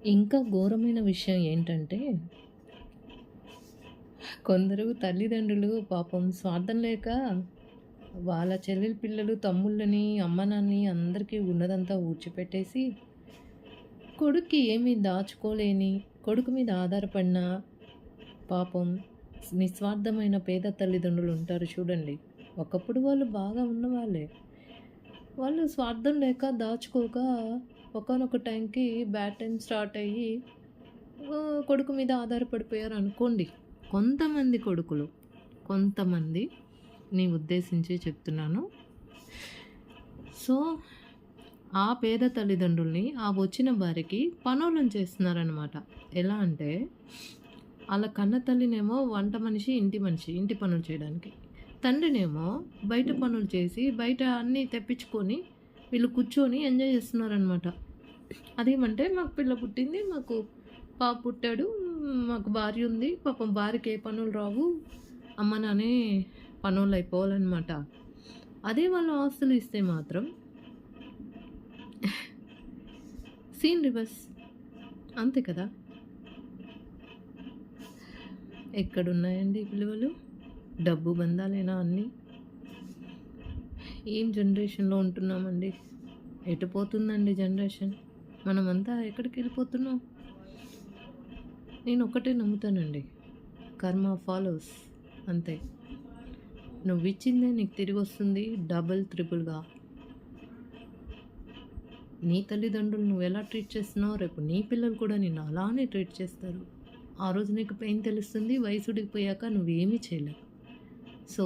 ఇంకా ఘోరమైన విషయం ఏంటంటే, కొందరు తల్లిదండ్రులు పాపం స్వార్థం లేక వాళ్ళ చెల్లెలి పిల్లలు, తమ్ముళ్ళని, అమ్మనాన్ని అందరికీ ఉన్నదంతా ఊడ్చిపెట్టేసి, కొడుక్కి ఏమీ దాచుకోలేని, కొడుకు మీద ఆధారపడిన పాపం నిస్వార్థమైన పేద తల్లిదండ్రులు ఉంటారు చూడండి. ఒకప్పుడు వాళ్ళు బాగా ఉన్నవాళ్ళే. వాళ్ళు స్వార్థం లేక, దాచుకోక ఒకానొక టైంకి బ్యాడ్ టైమ్ స్టార్ట్ అయ్యి కొడుకు మీద ఆధారపడిపోయారనుకోండి. కొంతమంది కొడుకులు, కొంతమందిని ఉద్దేశించి చెప్తున్నాను. సో, ఆ పేద తల్లిదండ్రుల్ని ఆ వచ్చిన భార్యకి పనోళ్ళని చేస్తున్నారనమాట. ఎలా అంటే, ఆళ్ళ కన్న తల్లినేమో వంట మనిషి, ఇంటి మనిషి, ఇంటి పనులు చేయడానికి. తండ్రినేమో బయట పనులు చేసి, బయట అన్నీ తెప్పించుకొని, వీళ్ళు కూర్చొని ఎంజాయ్ చేస్తున్నారనమాట. అదేమంటే మాకు పిల్ల పుట్టింది, మాకు పాప పుట్టాడు, మాకు భార్య ఉంది, పాపం భార్యకి ఏ పనులు రావు, అమ్మ నాన్నే పనోళ్ళు అయిపోవాలన్నమాట. అదే వాళ్ళు ఆస్తులు ఇస్తే మాత్రం సీన్ రివర్స్. అంతే కదా! ఎక్కడున్నాయండి విలువలు? డబ్బు బంధాలేనా అన్నీ? ఏం జనరేషన్‌లో ఉంటున్నామండి? ఎటు పోతుందండి జనరేషన్? మనమంతా ఎక్కడికి వెళ్ళిపోతున్నాం? నేను ఒకటే నమ్ముతానండి. కర్మ ఫాలోస్ అంతే. నువ్విచ్చిందే నీకు తిరిగొస్తుంది డబుల్, త్రిపుల్‌గా. నీ తల్లిదండ్రులు నువ్వెలా ట్రీట్ చేస్తున్నావో రేపు నీ పిల్లలు కూడా నిన్ను అలానే ట్రీట్ చేస్తారు. ఆ రోజు నీకు పెయిన్ తెలుస్తుంది. వయసుడికిపోయాక నువ్వేమీ చేయలేవు. సో,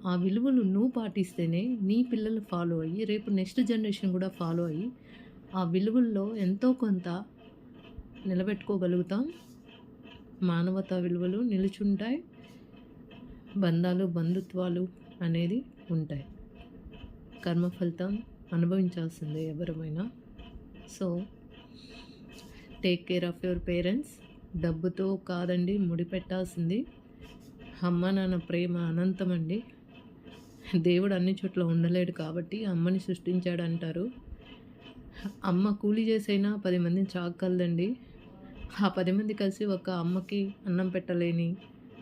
ఆ విలువలు నువ్వు పాటిస్తేనే నీ పిల్లలు ఫాలో అయ్యి, రేపు నెక్స్ట్ జనరేషన్ కూడా ఫాలో అయ్యి, ఆ విలువల్లో ఎంతో కొంత నిలబెట్టుకోగలుగుతాం. మానవతా విలువలు నిలుచుంటాయి. బంధాలు, బంధుత్వాలు అనేది ఉంటాయి. కర్మ ఫలితం అనుభవించాల్సిందే ఎవరమైనా. So, take care of your parents. డబ్బుతో కాదండి ముడిపెట్టాల్సింది. అమ్మ నాన్న ప్రేమ అనంతమండి. దేవుడు అన్ని చోట్ల ఉండలేడు కాబట్టి అమ్మని సృష్టించాడంటారు. అమ్మ కూలి చేసైనా 10 మందిని చాకగలదండి. ఆ 10 మంది కలిసి ఒక అమ్మకి అన్నం పెట్టలేని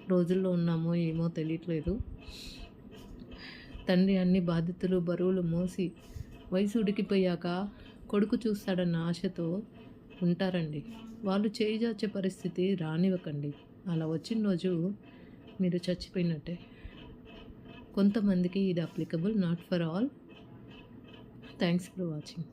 రోజుల్లో ఉన్నామో ఏమో తెలియట్లేదు. తండ్రి అన్ని బాధ్యతలు, బరువులు మోసి వయసు ఉడికిపోయాక కొడుకు చూస్తాడన్న ఆశతో ఉంటారండి. వాళ్ళు చేయిజార్చే పరిస్థితి రానివ్వకండి. అలా వచ్చిన రోజు మీరు చచ్చిపోయినట్టే. కొంతమందికి ఇది applicable, not for all. Thanks for watching.